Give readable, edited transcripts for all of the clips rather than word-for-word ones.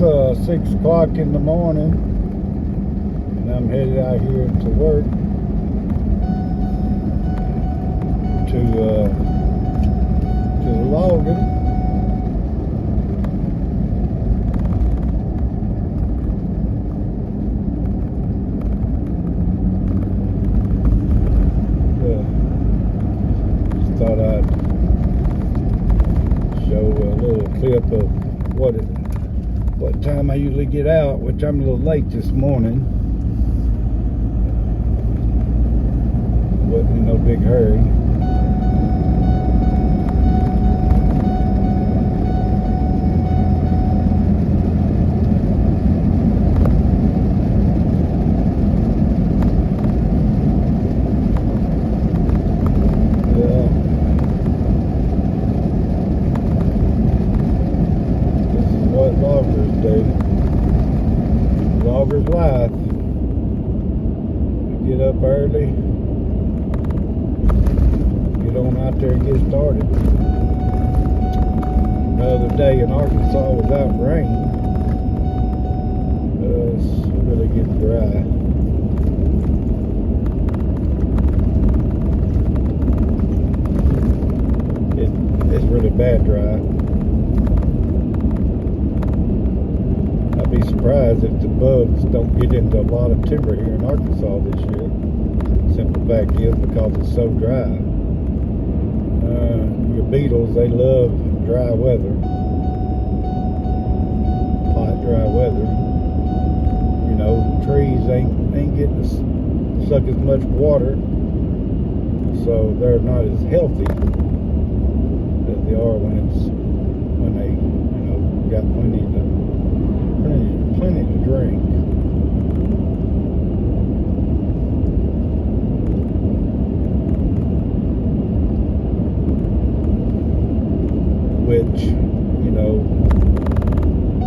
6 o'clock in the morning, and I'm headed out here to work to the logging. Just thought I'd show a little clip of what time I usually get out, which I'm a little late this morning. Wasn't in no big hurry. Loggers do. Loggers life. You get up early, get on out there and get started. The other day in Arkansas without rain, it's really getting dry. It's really bad dry. Be surprised if the bugs don't get into a lot of timber here in Arkansas this year. Simple fact is because it's so dry. Your beetles, they love dry weather, hot dry weather. You know, trees ain't getting to suck as much water, so they're not as healthy as they are when they got plenty to drink. Which, a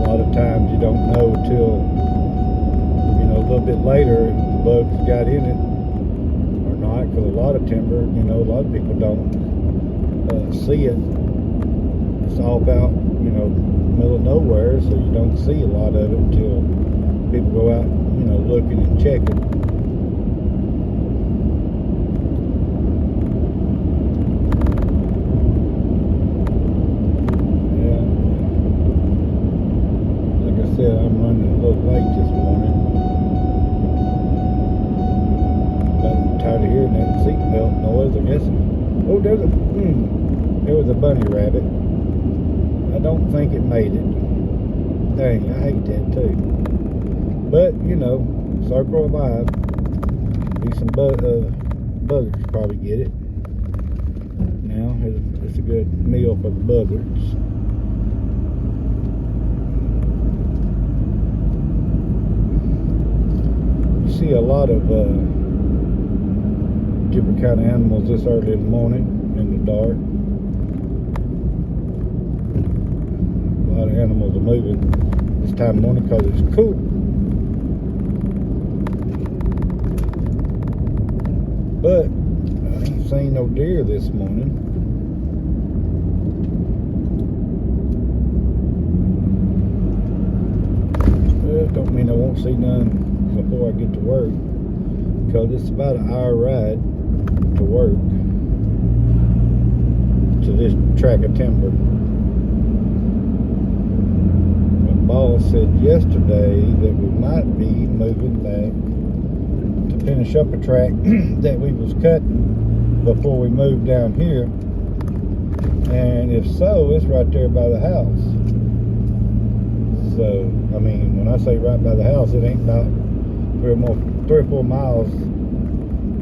lot of times you don't know till, a little bit later if the bugs got in it or not, because a lot of timber, a lot of people don't see it. It's all about, middle of nowhere, so you don't see a lot of it until people go out, looking and checking. Yeah. Like I said, I'm running a little late this morning. But I'm tired of hearing that seatbelt noise, I guess. Oh, there was a bunny rabbit. I don't think it made it. Dang, I hate that too. But, circle of life. Be some buzzards probably get it. Now, it's a good meal for the buzzards. You see a lot of different kind of animals this early in the morning, in the dark. A lot of animals are moving this time of morning because it's cool. But I ain't seen no deer this morning. Well, don't mean I won't see none before I get to work, because it's about an hour ride to work to this tract of timber. Boss said yesterday that we might be moving back to finish up a track that we was cutting before we moved down here, and if so, it's right there by the house. So I mean, when I say right by the house, it ain't about 3 or 4 miles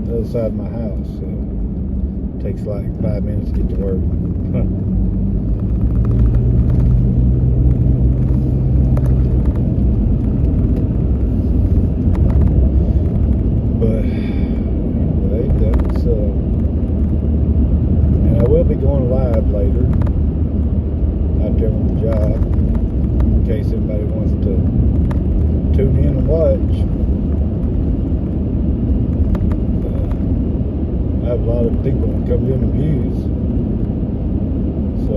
the other side of my house, so it takes like 5 minutes to get to work. But anyway, that's and I will be going live later out there on the job in case anybody wants to tune in and watch. I have a lot of people that come in and views, so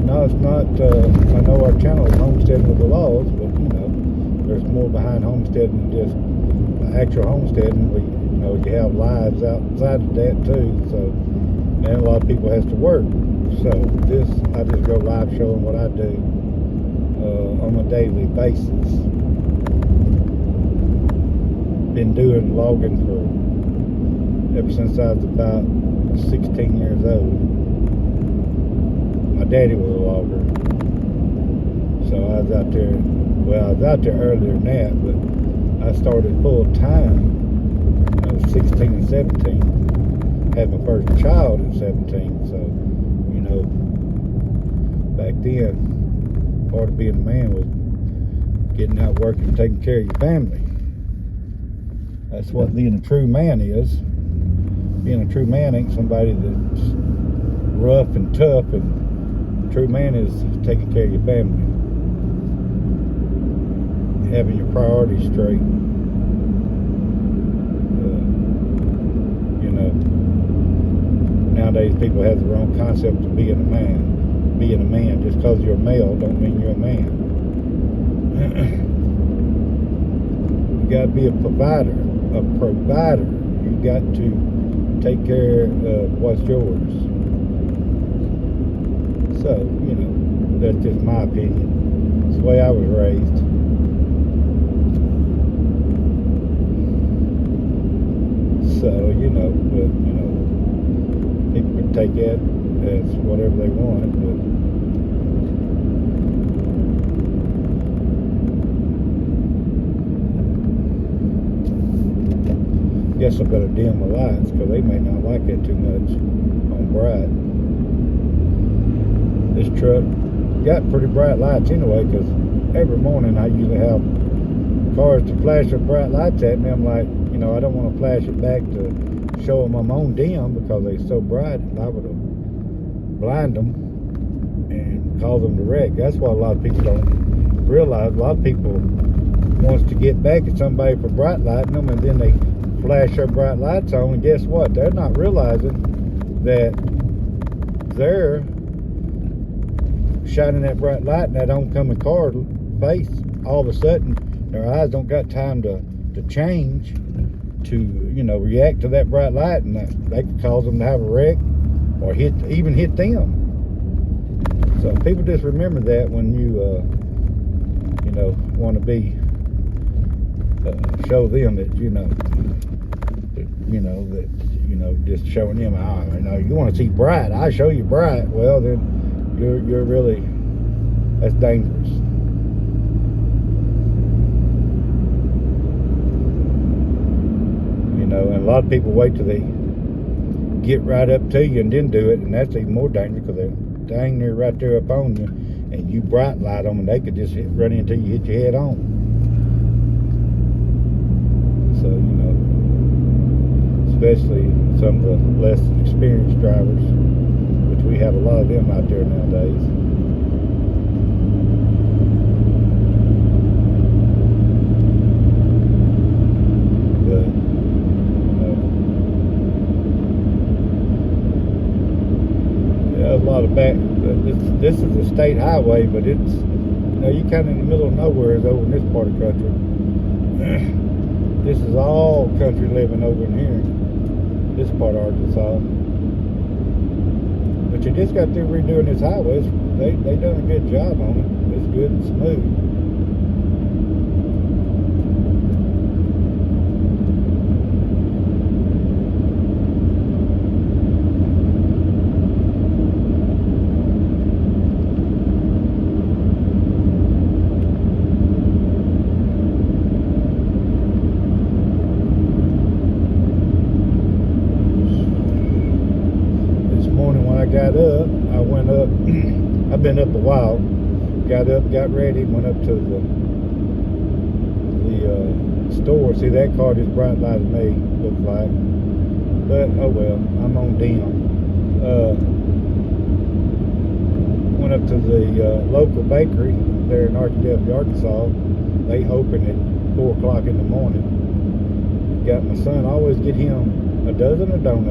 not it's not, I know our channel is homesteading with the laws, but there's more behind homesteading than just actual homesteading. You have lives outside of that too, so, and a lot of people has to work. So I just go live showing what I do on a daily basis. Been doing logging ever since I was about 16 years old. My daddy was a logger, so I was out there. Well, I was out there earlier than that, but I started full time when I was 16 and 17. Had my first child at 17, so back then, part of being a man was getting out working and taking care of your family. That's what being a true man is. Being a true man ain't somebody that's rough and tough, and a true man is taking care of your family, having your priorities straight. Nowadays people have the wrong concept of being a man. Being a man, just because you're a male don't mean you're a man. You got to be a provider. You got to take care of what's yours. So, that's just my opinion. It's the way I was raised. So, but, people can take that as whatever they want, but guess I better dim my lights because they may not like it too much on bright. This truck got pretty bright lights anyway, because every morning I usually have cars to flash their bright lights at me. I'm like, I don't want to flash it back to show them I'm on dim because they're so bright. I would blind them and cause them to wreck. That's what a lot of people don't realize. A lot of people wants to get back at somebody for bright lighting them, and then they flash their bright lights on, and guess what? They're not realizing that they're shining that bright light in that oncoming car face. All of a sudden, their eyes don't got time to change to react to that bright light, and that could cause them to have a wreck or even hit them. So people just remember that when you want to be show them that just showing them, you want to see bright, I show you bright. Well, then you're really, that's dangerous. And a lot of people wait till they get right up to you and then do it, and that's even more dangerous because they're dang near right there up on you, and you bright light them, and they could just run into you, hit your head on. So, especially some of the less experienced drivers, which we have a lot of them out there nowadays. But, a lot of back. This is a state highway, but it's you kind of in the middle of nowhere is over in this part of the country. This is all country living over in here, this part of Arkansas. But you just got through redoing this highway. They done a good job on it. It's good and smooth. Got up, I went up, I've been up a while, got up, got ready, went up to the store. See, that car just bright lighted me, looks like, but oh well, I'm on dim. Went up to the local bakery there in Arkadelphia, Arkansas. They open at 4 o'clock in the morning. Got my son, I always get him a dozen of donut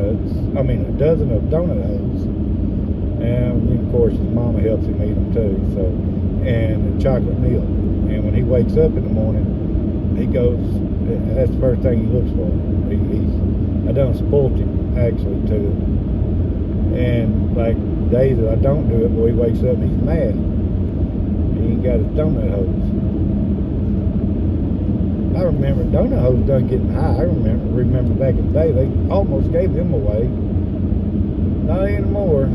holes. And of course, his mama helps him eat them too. So, and chocolate milk. And when he wakes up in the morning, he goes. That's the first thing he looks for. I done spoilt him actually to it. And like days that I don't do it, boy, he wakes up and he's mad. He ain't got his donut hose. I remember donut hose done getting high. I remember back in the day they almost gave them away. Not anymore.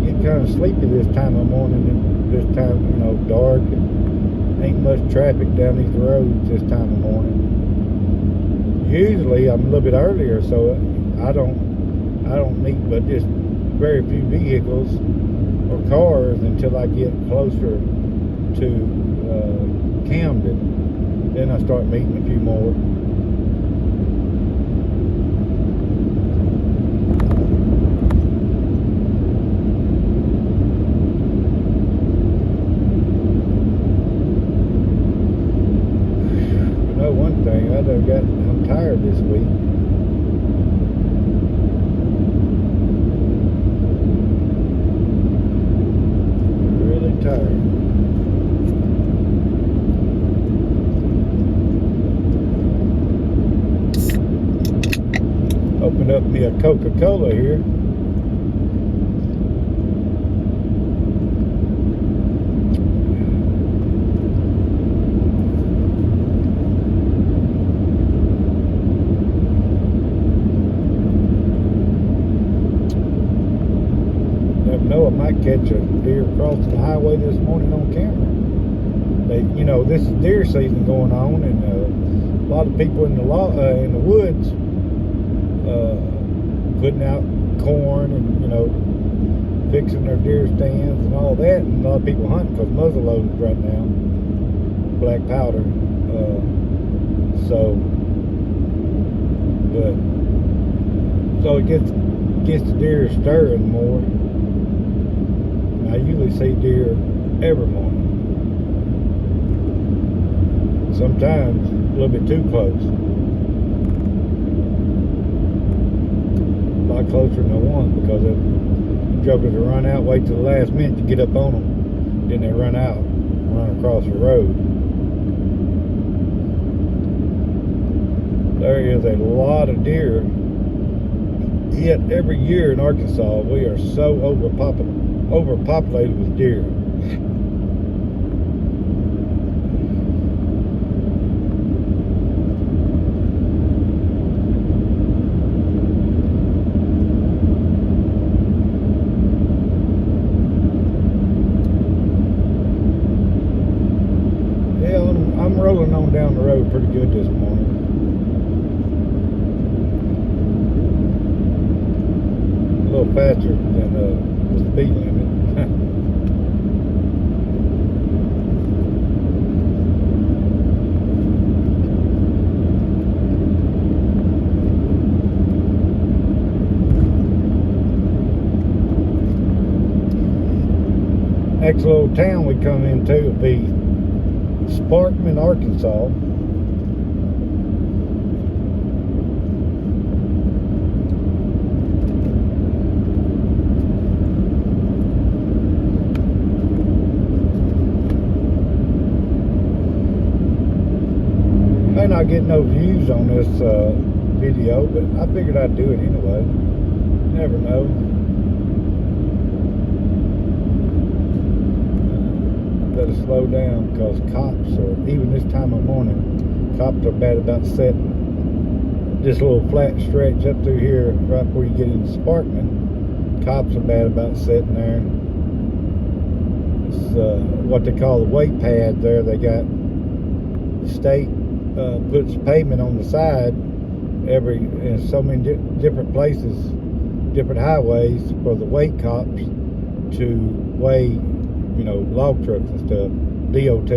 Get kind of sleepy this time of morning, and this time, dark, and ain't much traffic down these roads this time of morning. Usually I'm a little bit earlier, so I don't meet but just very few vehicles or cars until I get closer to Camden. Then I start meeting a few more. One thing, I'm tired this week. Really tired. Open up me a Coca-Cola here. I might catch a deer crossing the highway this morning on camera. This is deer season going on, and a lot of people in the woods putting out corn and fixing their deer stands and all that, and a lot of people hunting because muzzle loaders right now, black powder. So it gets the deer stirring more. I usually see deer every morning. Sometimes a little bit too close. A lot closer than I want, because the jokers will run out, wait till the last minute to get up on them. Then they run out, run across the road. There is a lot of deer. Yet every year in Arkansas, we are so overpopulated with deer. Yeah, I'm rolling on down the road pretty good this morning. A little faster than the speed limit. Next little town we come into will be Sparkman, Arkansas. May not get no views on this video, but I figured I'd do it anyway. Never know. Better slow down, because cops are, even this time of morning, cops are bad about setting this little flat stretch up through here right before you get into Sparkman. Cops are bad about setting there. It's what they call the weight pad there. They got the state puts pavement on the side in so many different places, different highways, for the weight cops to weigh log trucks and stuff, DOT.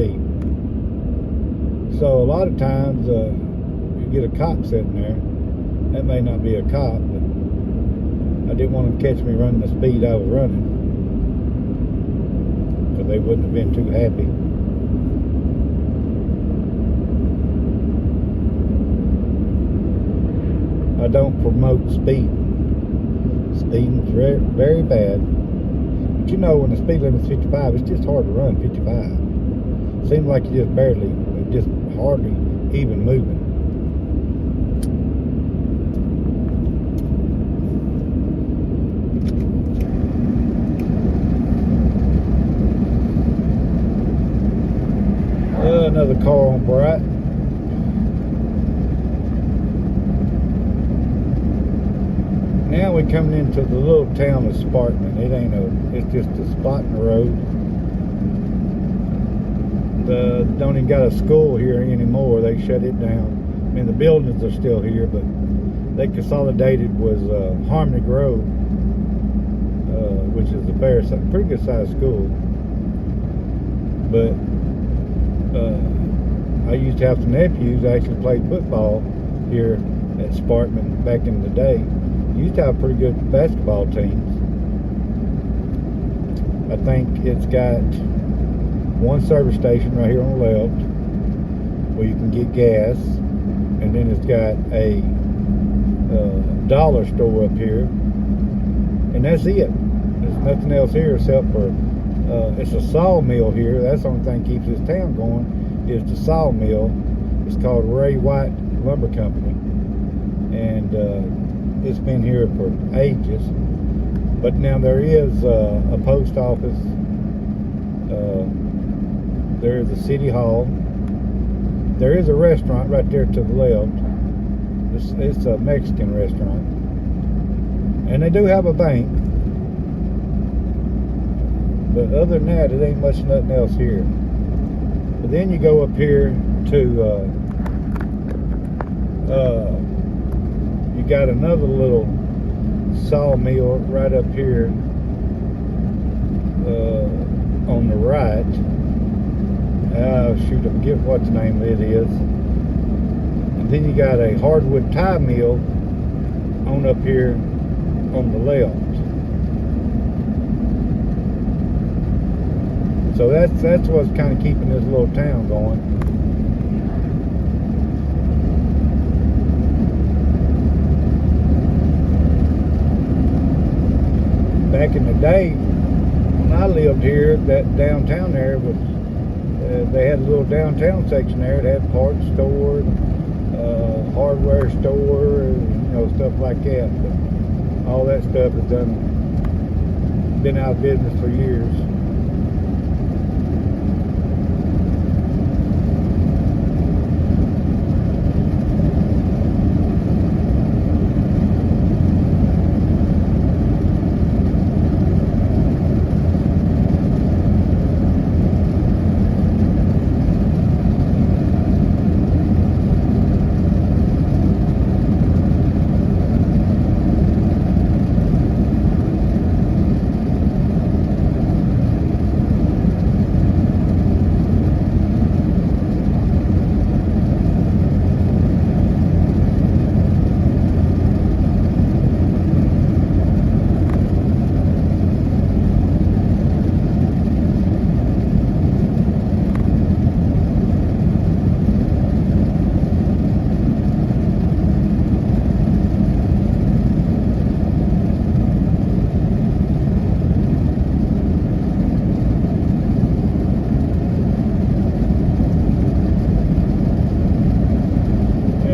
So a lot of times you get a cop sitting there. That may not be a cop, but I didn't want them to catch me running the speed I was running, because they wouldn't have been too happy. I don't promote speeding. Speeding's very, very bad. But you know, when the speed limit's 55, it's just hard to run 55. Seems like you just hardly even moving. Another car on bright. Now we're coming into the little town of Sparkman. It's just a spot in the road. Don't even got a school here anymore. They shut it down. I mean, the buildings are still here, but they consolidated with Harmony Grove, which is a pretty good sized school. But I used to have some nephews that actually played football here at Sparkman back in the day. Used to have pretty good basketball teams. I think it's got one service station right here on the left where you can get gas, and then it's got a dollar store up here, and that's it. There's nothing else here except for it's a sawmill here. That's the only thing keeps this town going, is the sawmill. It's called Ray White Lumber Company, and it's been here for ages. But now there is a post office. There is a city hall. There is a restaurant right there to the left. It's a Mexican restaurant, and they do have a bank. But other than that, it ain't much nothing else here. But then you go up here to you got another little sawmill right up here on the right. Shoot, I forget what the name of it is. And then you got a hardwood tie mill on up here on the left. So that's what's kind of keeping this little town going. Back in the day, when I lived here, that downtown there was, they had a little downtown section there. It had parts store, hardware store, and, stuff like that. But all that stuff has been out of business for years.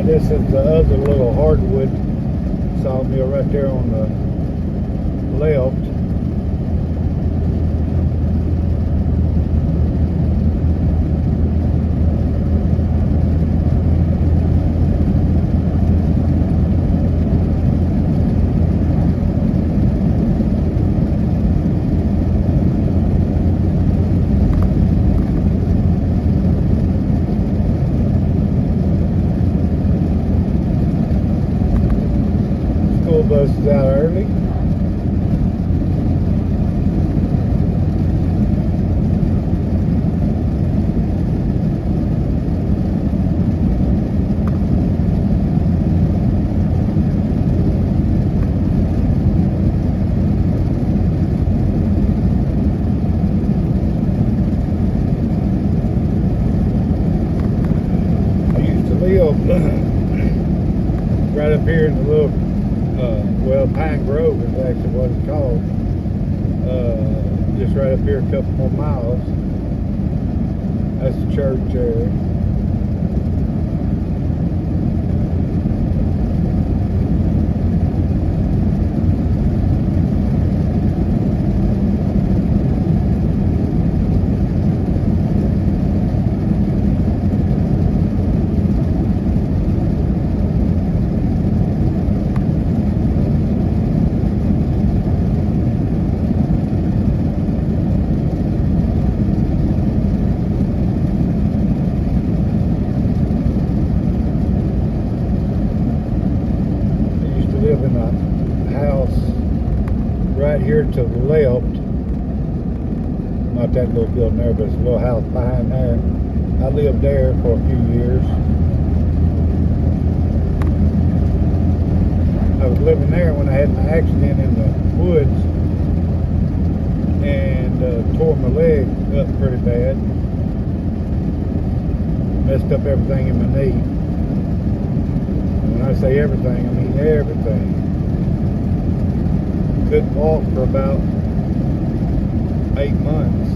This is the other little hardwood sawmill right there on the left. Bus is out early. Pine Grove is actually what it's called. Just right up here a couple more miles. That's the church there. Right here to the left, not that little building there, but it's a little house behind there. I lived there for a few years. I was living there when I had an accident in the woods and tore my leg up pretty bad. Messed up everything in my knee. And when I say everything, I mean everything. Couldn't walk for about 8 months.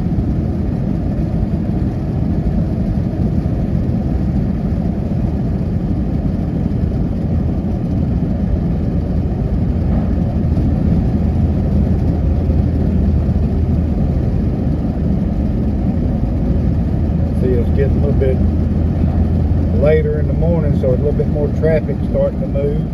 See, it's getting a little bit later in the morning, so a little bit more traffic starting to move.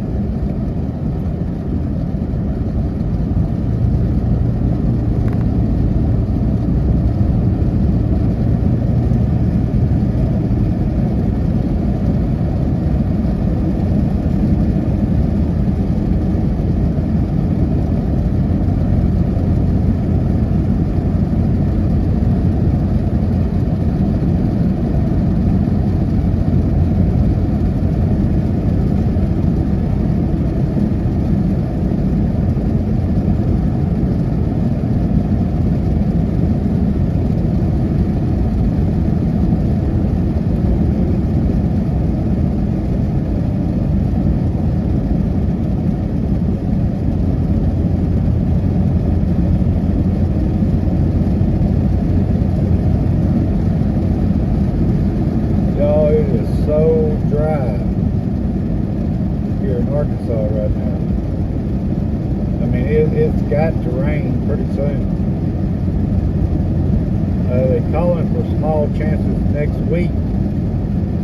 So dry here in Arkansas right now. I mean, it's got to rain pretty soon. They're calling for small chances next week,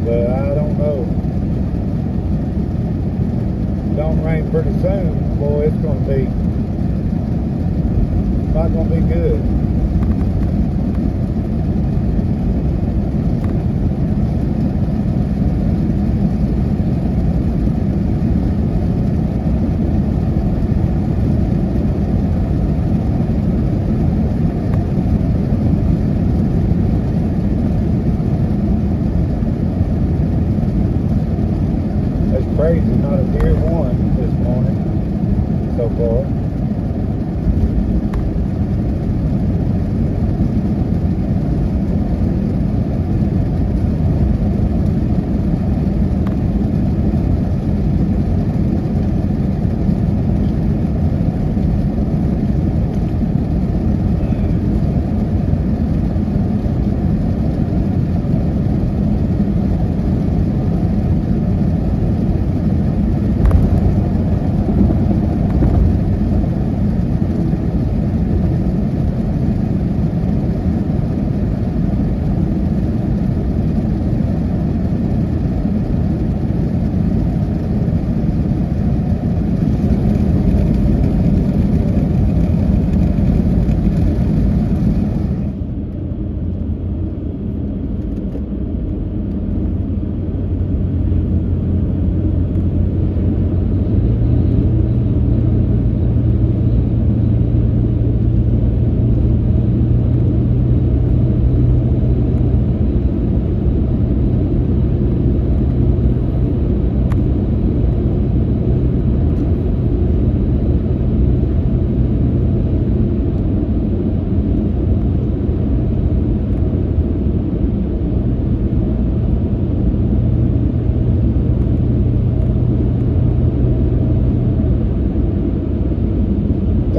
but I don't know. If it don't rain pretty soon, boy, it's going to be not going to be good. Crazy, not a deer one this morning so far.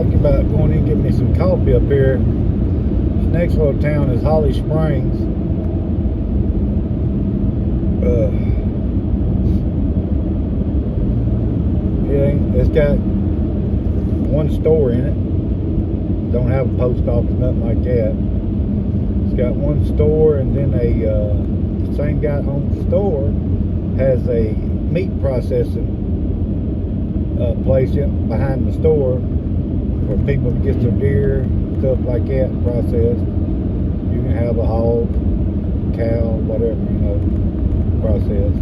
talking about going in and getting me some coffee up here. This next little town is Holly Springs. Yeah, it's got one store in it. Don't have a post office, nothing like that. It's got one store, and then the same guy that owns the store has a meat processing place behind the store where people can get some deer, stuff like that processed. You can have a hog, cow, whatever, processed.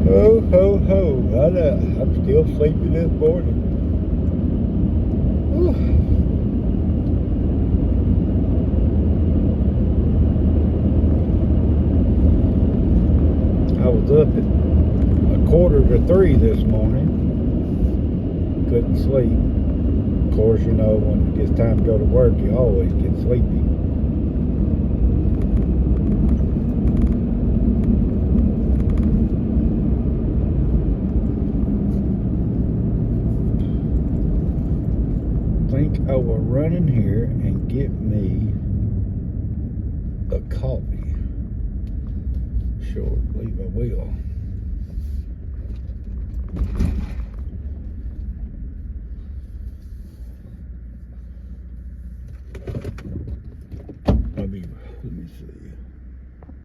Ho, ho, ho. I'm still sleepy this morning. Whew. I was up at 2:45 this morning. Couldn't sleep. Of course, when it gets time to go to work, you always get sleepy. I will run in here and get me a coffee. Sure, believe I will.